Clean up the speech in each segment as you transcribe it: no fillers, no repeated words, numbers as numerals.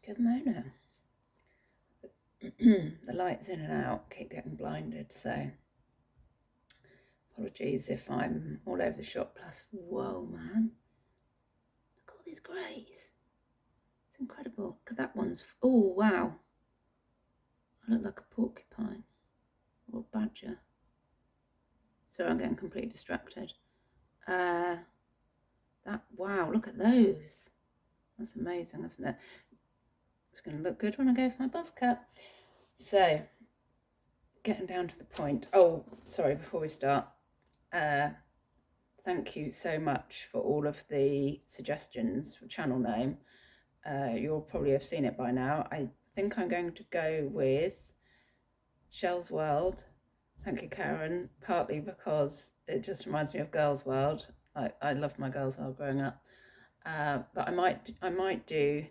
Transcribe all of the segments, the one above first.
Good morning. The light's in and out, keep getting blinded, so apologies if I'm all over the shop. Plus, whoa, man, look at all these greys. It's incredible. Look at that one's, oh, wow. I look like a porcupine or a badger. Sorry, I'm getting completely distracted. Wow, look at those. That's amazing, isn't it? It's going to look good when I go for my buzz cut. So, getting down to the point. Oh, sorry, before we start, thank you so much for all of the suggestions for channel name. You'll probably have seen it by now. I think I'm going to go with Shell's World. Thank you, Karen, partly because it just reminds me of Girls World. I loved my Girls World growing up. But I might do.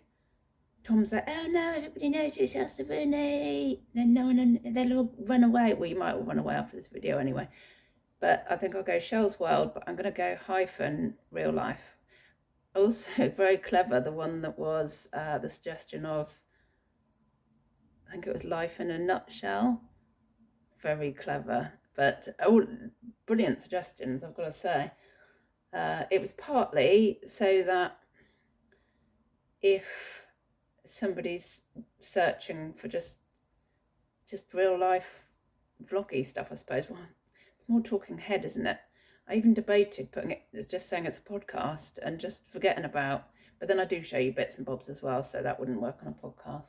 Tom's like, oh no, everybody knows you're Shasta Rooney. Then no one, they'll all run away. Well, you might all run away after this video anyway. But I think I'll go Shell's World, but I'm going to go hyphen real life. Also, very clever, the one that was the suggestion of, I think it was Life in a Nutshell. Very clever, but brilliant suggestions, I've got to say. It was partly so that if somebody's searching for just real life vloggy stuff, I suppose, well, it's more talking head, isn't it? I even debated putting it, just saying it's a podcast and just forgetting about, but then I do show you bits and bobs as well, so that wouldn't work on a podcast.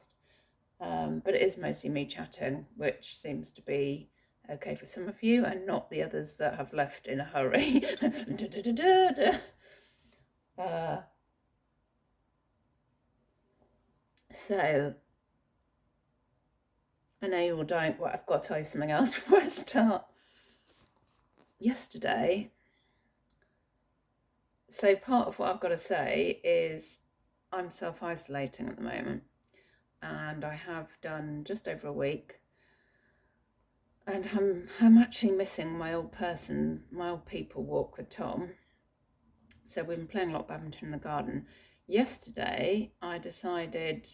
But it is mostly me chatting, which seems to be okay for some of you and not the others that have left in a hurry. So, I know you're all dying. Well, I've got to tell you something else before I start. Yesterday, so part of what I've got to say is I'm self-isolating at the moment, and I have done just over a week, and I'm actually missing my old people walk with Tom. So we've been playing a lot of badminton in the garden. Yesterday, I decided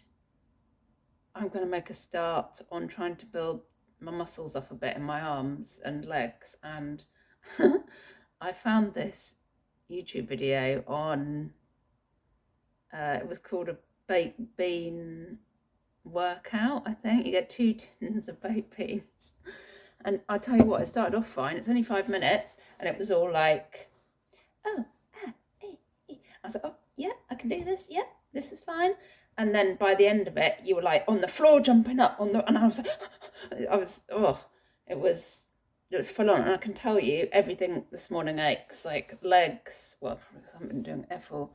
I'm going to make a start on trying to build my muscles up a bit in my arms and legs, and I found this YouTube video on, it was called a baked bean workout, I think. You get 2 tins of baked beans. And I tell you what, it started off fine. It's only 5 minutes, and it was all like, oh, I was like, oh, yeah, I can do this. Yeah, this is fine. And then by the end of it, you were like on the floor jumping up and I was like, it was full on. And I can tell you, everything this morning aches, like legs. Well, because I haven't been doing F4,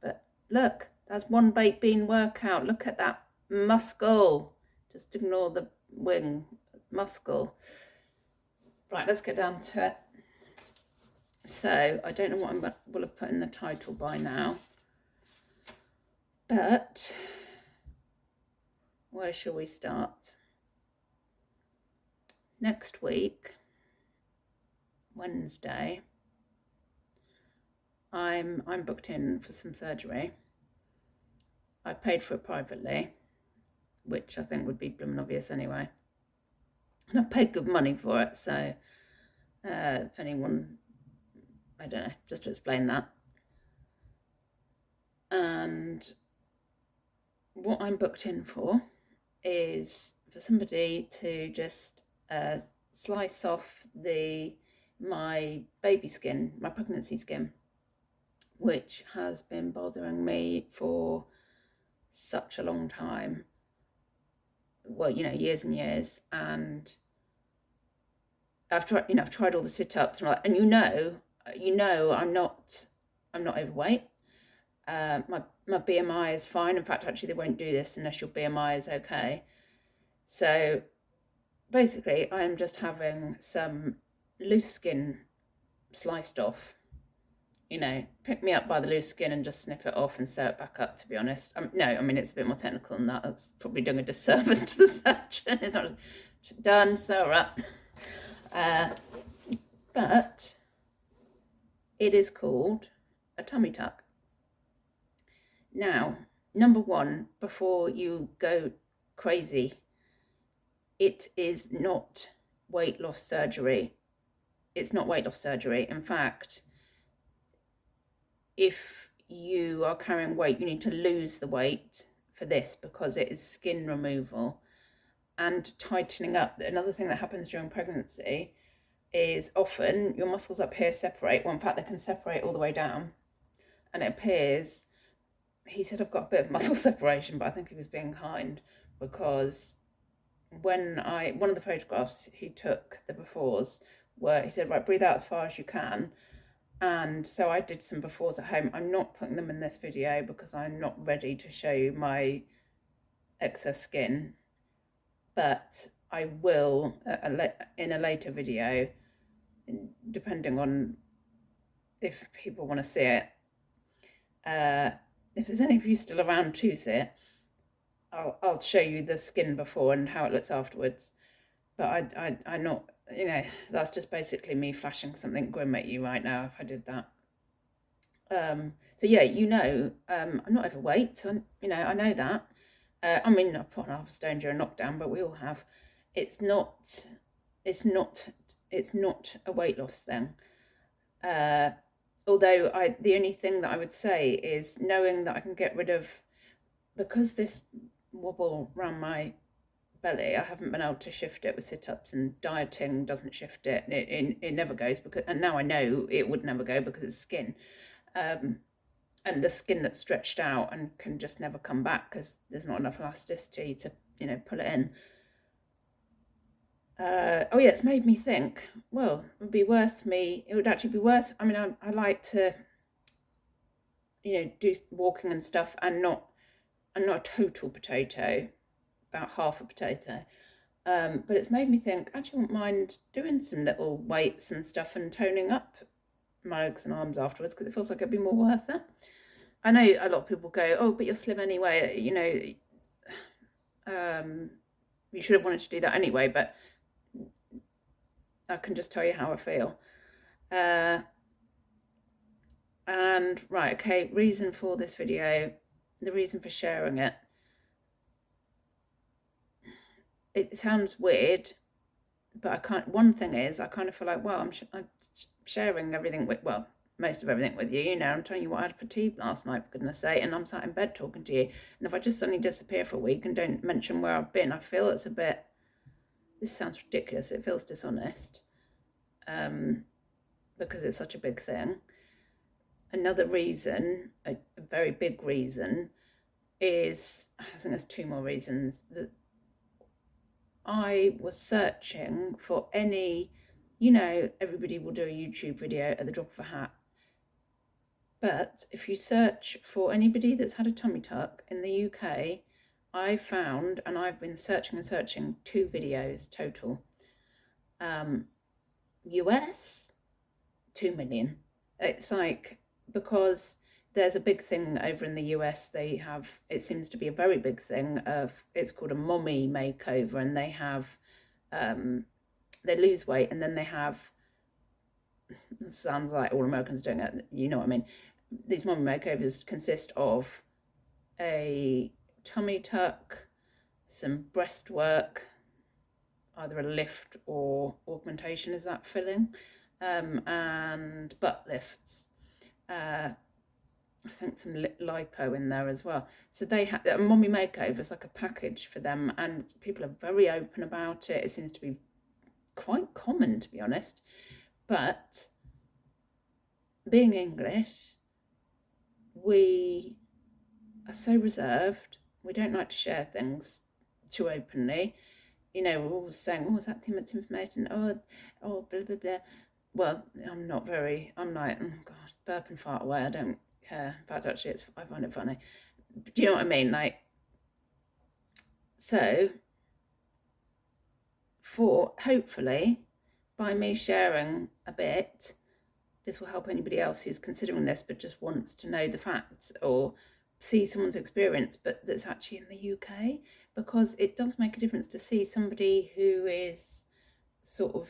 but look, that's one baked bean workout. Look at that muscle. Just ignore the wing muscle. Right, let's get down to it. So I don't know what I will have put in the title by now, but where shall we start? Next week, Wednesday, I'm booked in for some surgery. I've paid for it privately, which I think would be blooming obvious anyway. And I've paid good money for it, so if anyone, I don't know, just to explain that. And what I'm booked in for is for somebody to just slice off my baby skin, my pregnancy skin, which has been bothering me for such a long time. Well, years and years, and I've tried all the sit-ups and I'm not overweight. My BMI is fine. In fact, actually, they won't do this unless your BMI is okay. So basically, I am just having some loose skin sliced off. Pick me up by the loose skin and just snip it off and sew it back up, to be honest. No, I mean, it's a bit more technical than that. That's probably doing a disservice to the surgeon. It's not done, sew her up. But it is called a tummy tuck. Now, number one, before you go crazy, it is not weight loss surgery. It's not weight loss surgery. In fact, if you are carrying weight, you need to lose the weight for this, because it is skin removal and tightening up. Another thing that happens during pregnancy is often your muscles up here separate. Well, in fact, they can separate all the way down. And it appears, he said, I've got a bit of muscle separation, but I think he was being kind, because one of the photographs he took, the befores, where he said, right, breathe out as far as you can. And so I did some befores at home. I'm not putting them in this video because I'm not ready to show you my excess skin, but I will in a later video, depending on if people want to see it. If there's any of you still around to see it, I'll show you the skin before and how it looks afterwards. But I'm not, that's just basically me flashing something grim at you right now if I did that. So yeah, I'm not overweight, so, I know that. I mean, I've put on half a stone during lockdown, but we all have. It's not a weight loss thing. Although the only thing that I would say is knowing that I can get rid of, because this wobble around my belly, I haven't been able to shift it with sit-ups, and dieting doesn't shift it. It never goes, because, and now I know it would never go because it's skin. And the skin that's stretched out and can just never come back because there's not enough elasticity to, pull it in. Oh yeah, it's made me think, well, it would actually be worth, I mean, I like to, do walking and stuff, and not a total potato, about half a potato. But it's made me think, actually, I wouldn't mind doing some little weights and stuff and toning up my legs and arms afterwards, because it feels like it'd be more worth it. I know a lot of people go, oh, but you're slim anyway, you should have wanted to do that anyway, but I can just tell you how I feel. And right, okay, reason for this video, the reason for sharing it. It sounds weird, but one thing is, I kind of feel like, well, I'm sharing everything with, well, most of everything with you, I'm telling you what I had for tea last night, for goodness sake, and I'm sat in bed talking to you. And if I just suddenly disappear for a week and don't mention where I've been, I feel it's a bit, this sounds ridiculous, it feels dishonest, because it's such a big thing. Another reason, a very big reason, is, I think there's two more reasons, that I was searching for any, everybody will do a YouTube video at the drop of a hat. But if you search for anybody that's had a tummy tuck in the UK, I found, and I've been searching and searching, 2 videos total. US, 2 million. It's like, because there's a big thing over in the US, they have, it seems to be a very big thing of, it's called a mommy makeover, and they have, they lose weight, and then they have, it sounds like all Americans doing it, you know what I mean. These mommy makeovers consist of a tummy tuck, some breast work, either a lift or augmentation, is that filling, and butt lifts. I think some lipo in there as well. So they have a mommy makeover is like a package for them, and people are very open about it. It seems to be quite common, to be honest. But being English, we are so reserved. We don't like to share things too openly. We're always saying, oh, is that too much information? Oh, blah, blah, blah. Well, I'm like, oh, God, burp and fart away. I don't care. In fact, actually, I find it funny. Do you know what I mean? Like, so, hopefully, by me sharing a bit, this will help anybody else who's considering this but just wants to know the facts or see someone's experience, but that's actually in the UK, because it does make a difference to see somebody who is sort of,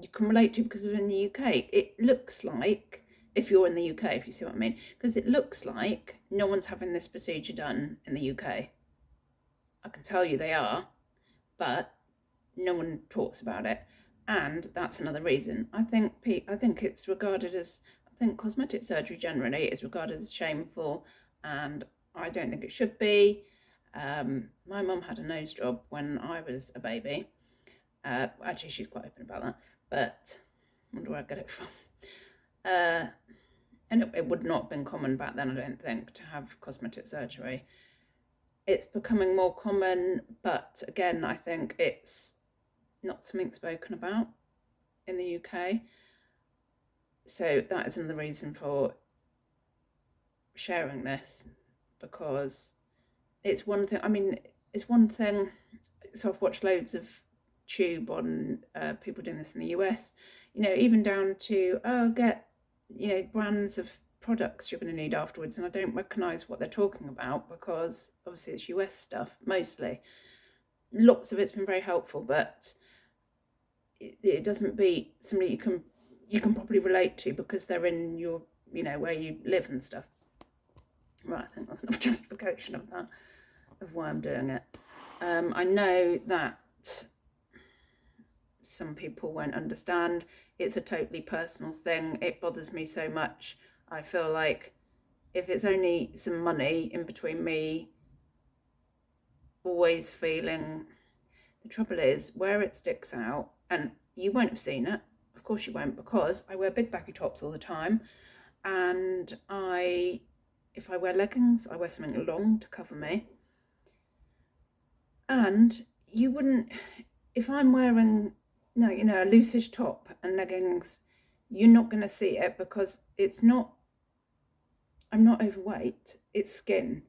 you can relate to because they're in the UK. It looks like if you're in the UK, if you see what I mean, because it looks like no one's having this procedure done in the UK. I can tell you they are, but no one talks about it, and that's another reason. I think it's regarded as, I think cosmetic surgery generally is regarded as shameful, and I don't think it should be. My mum had a nose job when I was a baby. Actually, she's quite open about that, but I wonder where I get it from. And it would not have been common back then, I don't think, to have cosmetic surgery. It's becoming more common, but again, I think it's not something spoken about in the UK. So that is another reason for sharing this, because it's one thing. I mean, it's one thing. So I've watched loads of tube on people doing this in the US. Even down to get brands of products you're going to need afterwards, and I don't recognise what they're talking about because obviously it's US stuff mostly. Lots of it's been very helpful, but it doesn't beat somebody you can probably relate to because they're in your where you live and stuff. Right, I think that's enough justification of that, of why I'm doing it. I know that some people won't understand. It's a totally personal thing. It bothers me so much. I feel like if it's only some money in between me always feeling, the trouble is where it sticks out, and you won't have seen it, of course you won't, because I wear big baggy tops all the time, and if I wear leggings, I wear something long to cover me. And you wouldn't, if I'm wearing a loosish top and leggings, you're not going to see it because I'm not overweight, it's skin.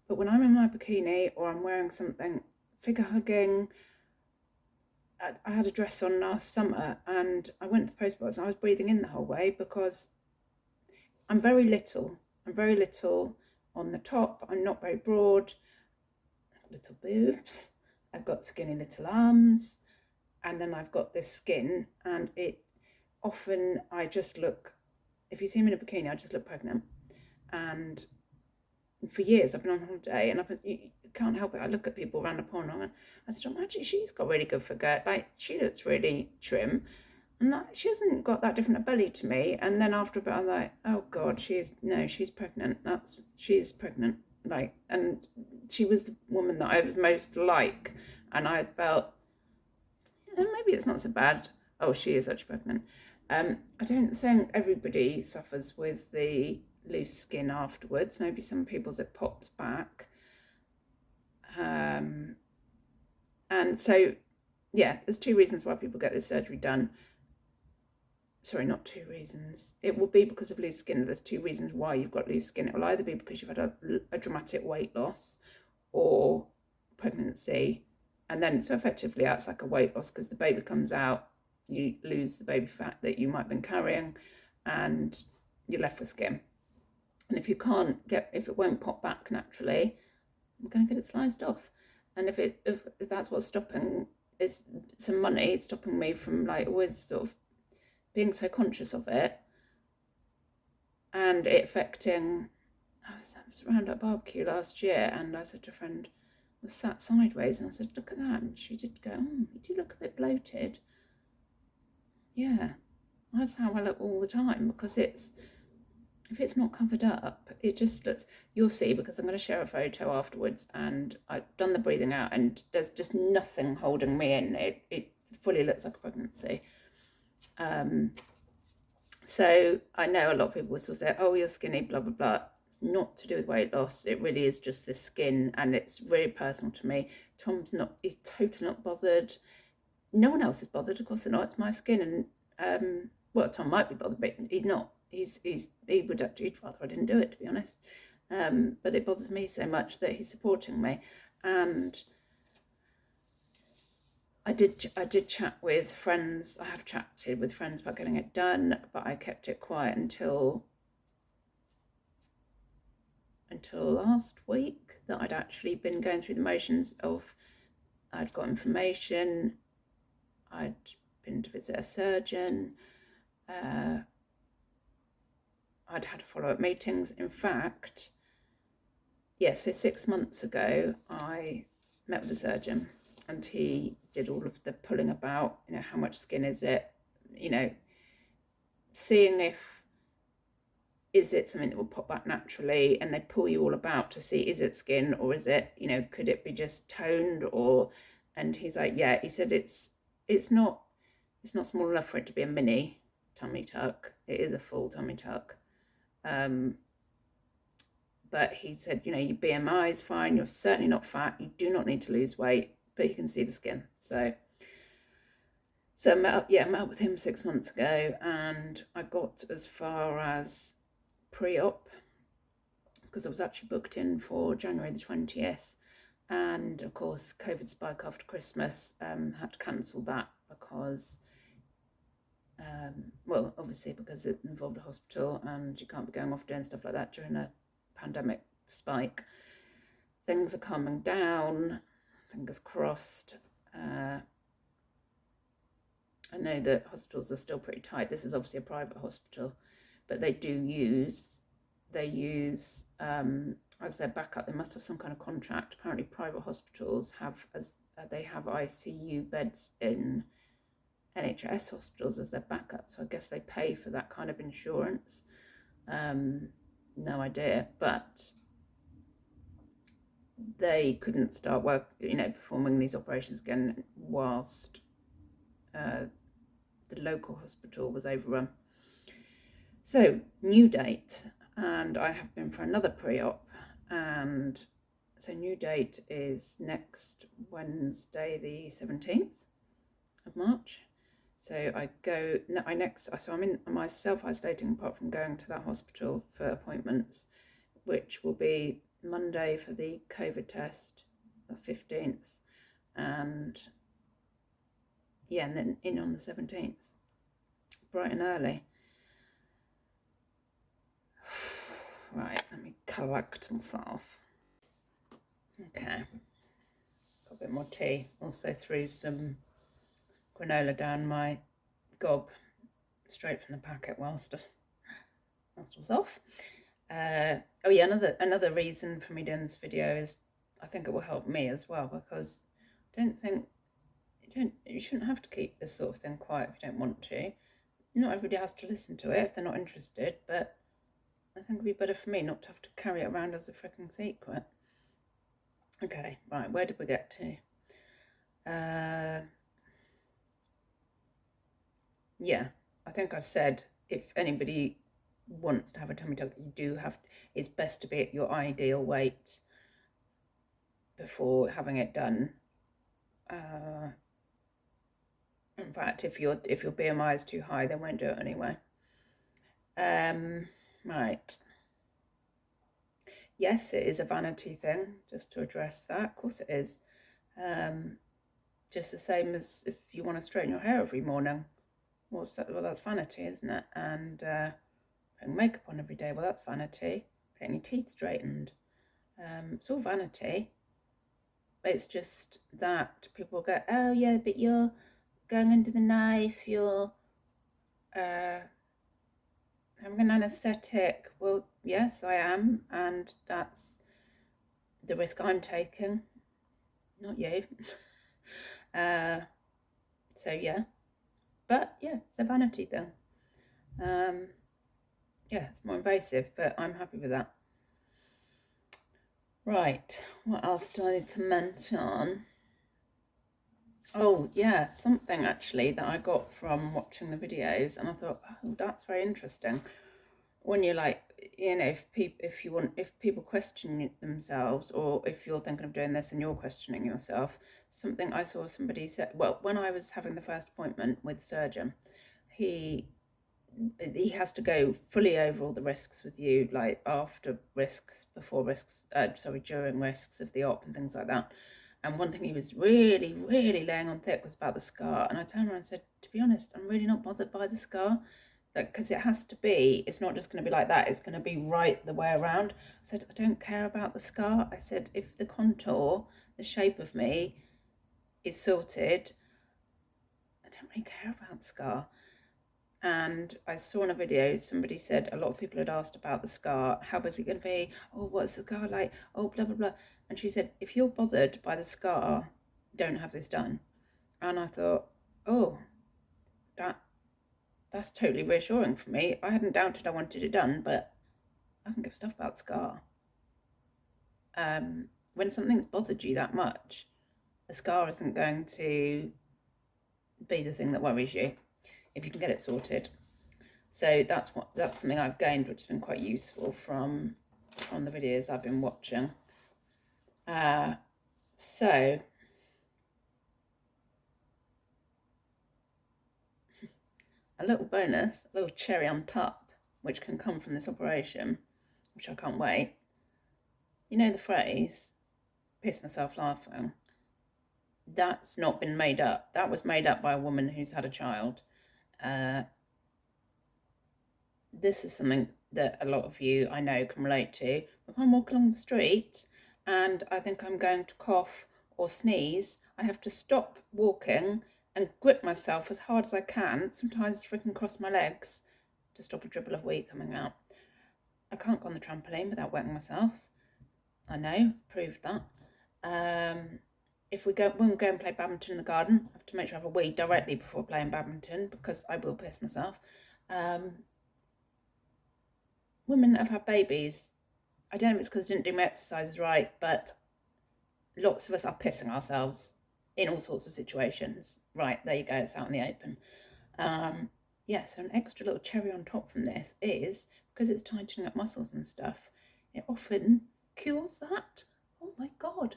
But when I'm in my bikini or I'm wearing something figure hugging, I had a dress on last summer and I went to the post box and I was breathing in the whole way because I'm very little on the top. I'm not very broad. I've got little boobs. I've got skinny little arms. And then I've got this skin, and I just look, if you see me in a bikini, I just look pregnant. And for years I've been on holiday and you can't help it. I look at people around the pond and I said, actually, she's got really good figure. Like, she looks really trim. And she hasn't got that different a belly to me. And then after a bit, I'm like, oh God, she's pregnant. She's pregnant. Like, and she was the woman that I was most like. And I felt, maybe it's not so bad. Oh, she is such pregnant. I don't think everybody suffers with the loose skin afterwards. Maybe some people's it pops back. And so, yeah, there's 2 reasons why people get this surgery done. Sorry, not 2 reasons. It will be because of loose skin. There's 2 reasons why you've got loose skin. It will either be because you've had a dramatic weight loss or pregnancy. And then, so effectively, that's like a weight loss because the baby comes out, you lose the baby fat that you might have been carrying, and you're left with skin. And if it won't pop back naturally, I'm going to get it sliced off. And if that's what's stopping, is some money, it's stopping me from like always sort of being so conscious of it, and it affecting. I was around at a barbecue last year, and I said to a friend, I was sat sideways, and I said, look at that, and she did go, you do look a bit bloated. Yeah, that's how I look all the time, because if it's not covered up, it just looks, you'll see, because I'm going to share a photo afterwards, and I've done the breathing out, and there's just nothing holding me in. It fully looks like a pregnancy. So I know a lot of people will still say, oh, you're skinny, blah, blah, blah. It's not to do with weight loss. It really is just the skin, and it's really personal to me. He's totally not bothered. No one else is bothered, of course not. It's my skin, and well, Tom might be bothered, but he's not. He would actually rather I didn't do it, to be honest. But it bothers me so much that he's supporting me. And I did chat with friends. I have chatted with friends about getting it done, but I kept it quiet until last week, that I'd actually been going through the motions of, I'd got information, I'd been to visit a surgeon, I'd had follow-up meetings. In fact, yeah, so 6 months ago, I met with the surgeon and he did all of the pulling about, you know, how much skin is it, you know, seeing if, is it something that will pop back naturally, and they pull you all about to see, is it skin or is it, you know, could it be just toned or, and he's like, yeah, he said it's not small enough for it to be a mini tummy tuck. It is a full tummy tuck. But he said, you know, your BMI is fine, you're certainly not fat, you do not need to lose weight, but you can see the skin. So I met up with him 6 months ago, and I got as far as pre-op, because I was actually booked in for January the 20th. And of course, COVID spike after Christmas, had to cancel that because, well, obviously because it involved a hospital and you can't be going off doing stuff like that during a pandemic spike. Things are calming down, fingers crossed. I know that hospitals are still pretty tight. This is obviously a private hospital, but they use as their backup, they must have some kind of contract. Apparently private hospitals have, they have ICU beds in NHS hospitals as their backup, so I guess they pay for that kind of insurance. No idea, but they couldn't start work, you know, performing these operations again whilst the local hospital was overrun. So new date, and I have been for another pre-op, and so new date is next Wednesday the 17th of March. So I'm in my self-isolating apart from going to that hospital for appointments, which will be Monday for the COVID test, the 15th, and yeah, and then in on the 17th, bright and early. Right, let me collect myself. Okay, got a bit more tea. Also threw some granola down my gob, straight from the packet whilst I was off. Oh yeah, another reason for me doing this video is I think it will help me as well, because you shouldn't have to keep this sort of thing quiet if you don't want to. Not everybody has to listen to it if they're not interested, but I think it'd be better for me not to have to carry it around as a freaking secret. Okay, right, where did we get to? Yeah, I think I've said if anybody wants to have a tummy tuck, it's best to be at your ideal weight before having it done. In fact, if your BMI is too high, they won't do it anyway. Right. Yes, it is a vanity thing, just to address that. Of course it is. Just the same as if you want to straighten your hair every morning. Well, that's vanity, isn't it? And putting makeup on every day, well, that's vanity. Getting your teeth straightened. It's all vanity. It's just that people go, oh yeah, but you're going under the knife, you're having an anaesthetic. Well, yes, I am, and that's the risk I'm taking, not you. So yeah, but yeah, it's a vanity thing. Yeah, it's more invasive, but I'm happy with that. Right, what else do I need to mention? Oh yeah, something actually that I got from watching the videos, and I thought, oh, that's very interesting. When you're like, you know, if people question themselves, or if you're thinking of doing this and you're questioning yourself, something I saw somebody said, well, when I was having the first appointment with the surgeon, he has to go fully over all the risks with you, like after risks, before risks, during risks of the op and things like that. And one thing he was really, really laying on thick was about the scar. And I turned around and said, to be honest, I'm really not bothered by the scar. Because it has to be, it's not just going to be like that, it's going to be right the way around. I said, I don't care about the scar. I said, if the contour, the shape of me is sorted, I don't really care about the scar. And I saw in a video, somebody said a lot of people had asked about the scar. How was it going to be? Oh, what's the scar like? Oh, blah, blah, blah. And she said, if you're bothered by the scar, don't have this done. And I thought, oh, that's totally reassuring for me. I hadn't doubted I wanted it done, but I can give stuff about the scar. When something's bothered you that much, a scar isn't going to be the thing that worries you if you can get it sorted. So that's something I've gained, which has been quite useful from the videos I've been watching. So a little bonus, a little cherry on top, which can come from this operation, which I can't wait. You know the phrase, piss myself laughing? That's not been made up. That was made up by a woman who's had a child. This is something that a lot of you I know can relate to. If I'm walking along the street and I think I'm going to cough or sneeze, I have to stop walking and grip myself as hard as I can, sometimes freaking cross my legs, to stop a dribble of wee coming out. I can't go on the trampoline without wetting myself. I know, proved that. If we go and play badminton in the garden, I have to make sure I have a wee directly before playing badminton, because I will piss myself. Women that have had babies, I don't know if it's because I didn't do my exercises right, but lots of us are pissing ourselves in all sorts of situations. Right, there you go, it's out in the open. Yeah, so an extra little cherry on top from this is, because it's tightening up muscles and stuff, it often cures that. Oh my God,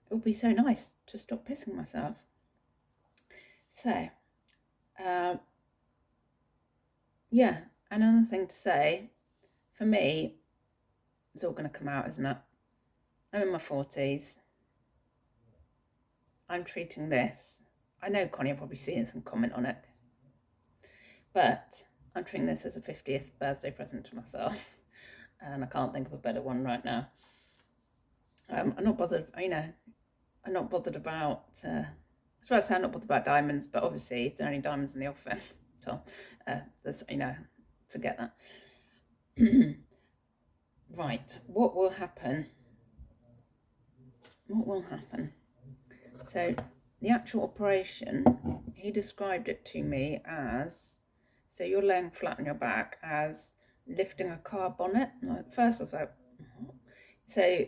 it would be so nice to stop pissing myself. So, yeah, another thing to say, for me, it's all going to come out, isn't it? I'm in my 40s. I'm treating this. I know Connie will probably see some comment on it, but I'm treating this as a 50th birthday present to myself, and I can't think of a better one right now. I'm not bothered, I'm not bothered about, as well as I'm not bothered about diamonds, but obviously there are only diamonds in the offing, so there's, forget that. Right, what will happen? So the actual operation, he described it to me as, so you're laying flat on your back, as lifting a car bonnet. At first I was like, what? So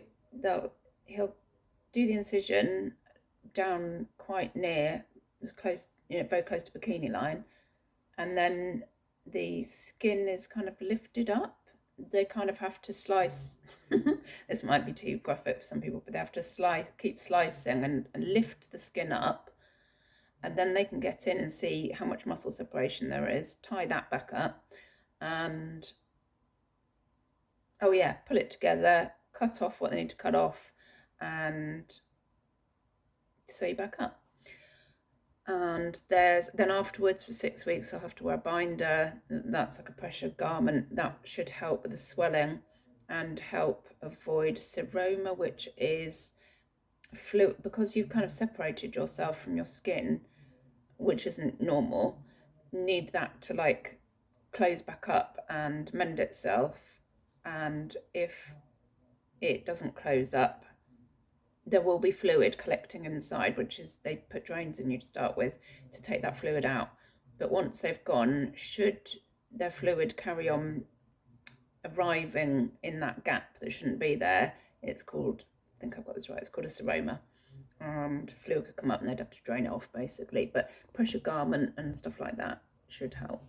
he'll do the incision down quite near, as close, very close to bikini line, and then the skin is kind of lifted up. They kind of have to slice. This might be too graphic for some people, but they have to keep slicing and lift the skin up, and then they can get in and see how much muscle separation there is, tie that back up, and pull it together, cut off what they need to cut off, and sew back up. And then afterwards for 6 weeks I'll have to wear a binder. That's like a pressure garment that should help with the swelling and help avoid seroma, which is fluid, because you've kind of separated yourself from your skin, which isn't normal. Need that to like close back up and mend itself, and if it doesn't close up, there will be fluid collecting inside, which is, they put drains in you to start with to take that fluid out. But once they've gone, should their fluid carry on arriving in that gap that shouldn't be there, it's called, I think I've got this right, it's called a seroma. Fluid could come up and they'd have to drain it off basically, but pressure garment and stuff like that should help.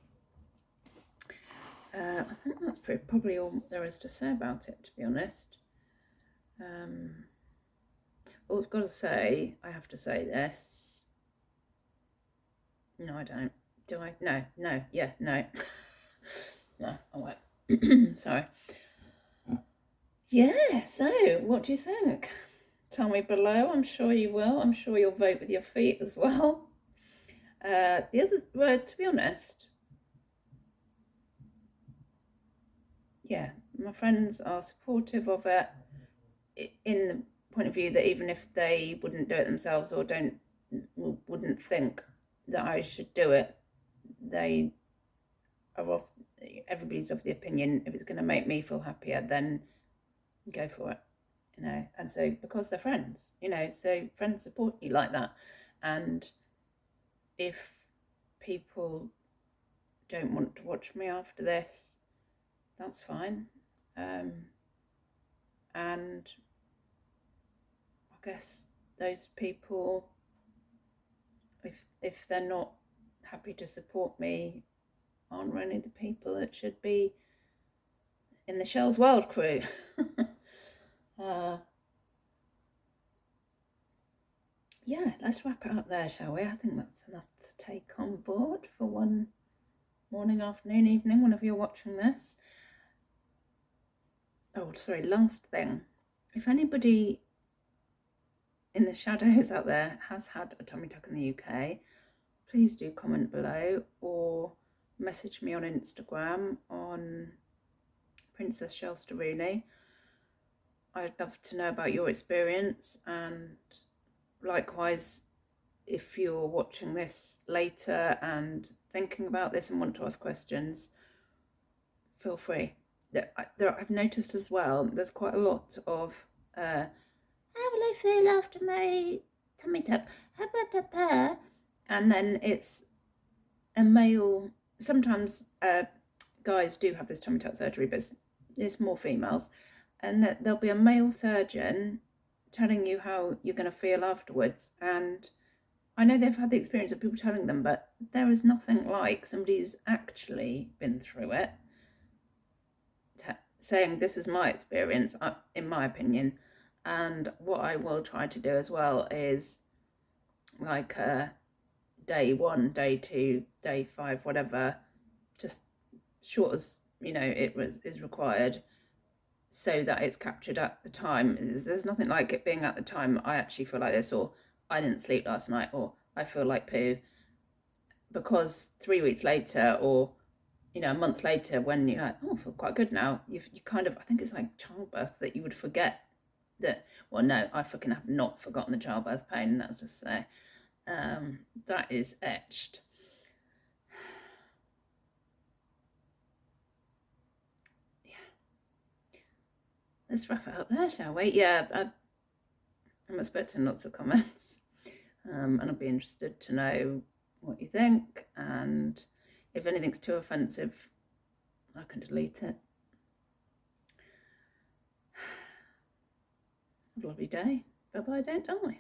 I think that's probably all there is to say about it, to be honest. I've got to say, I have to say this. No, I don't. Do I? No. Yeah, no. No, I won't. Sorry. Yeah, so what do you think? Tell me below. I'm sure you will. I'm sure you'll vote with your feet as well. The other word, to be honest, yeah, my friends are supportive of it in the point of view that even if they wouldn't do it themselves or wouldn't think that I should do it, they everybody's of the opinion, if it's going to make me feel happier, then go for it, you know. And so, because they're friends, you know, so friends support you like that. And if people don't want to watch me after this, that's fine. And I guess those people, if they're not happy to support me, aren't really the people that should be in the Shell's World crew. Yeah, let's wrap it up there, shall we? I think that's enough to take on board for one morning, afternoon, evening, whenever you're watching this. Oh, sorry, last thing. If anybody in the shadows out there has had a tummy tuck in the UK, please do comment below or message me on Instagram on Princess Shell Staruni. I'd love to know about your experience, and likewise, if you're watching this later and thinking about this and want to ask questions, feel free. I've noticed as well, there's quite a lot of how will I feel after my tummy tuck? And then it's a male. Sometimes guys do have this tummy tuck surgery, but it's more females. And there'll be a male surgeon telling you how you're going to feel afterwards. And I know they've had the experience of people telling them, but there is nothing like somebody who's actually been through it saying this is my experience, in my opinion. And what I will try to do as well is like day 1, day 2, day 5, whatever, just short as is required, so that it's captured at the time. There's nothing like it being at the time, I actually feel like this, or I didn't sleep last night, or I feel like poo, because 3 weeks later, or a month later, when you're like, oh, I feel quite good now, you kind of, I think it's like childbirth, that you would forget that. Well, no, I fucking have not forgotten the childbirth pain, that's just say. That is etched. Yeah. Let's wrap it up there, shall we? Yeah, I'm expecting lots of comments, and I'll be interested to know what you think, and if anything's too offensive, I can delete it. Have a lovely day. Bye-bye, don't die.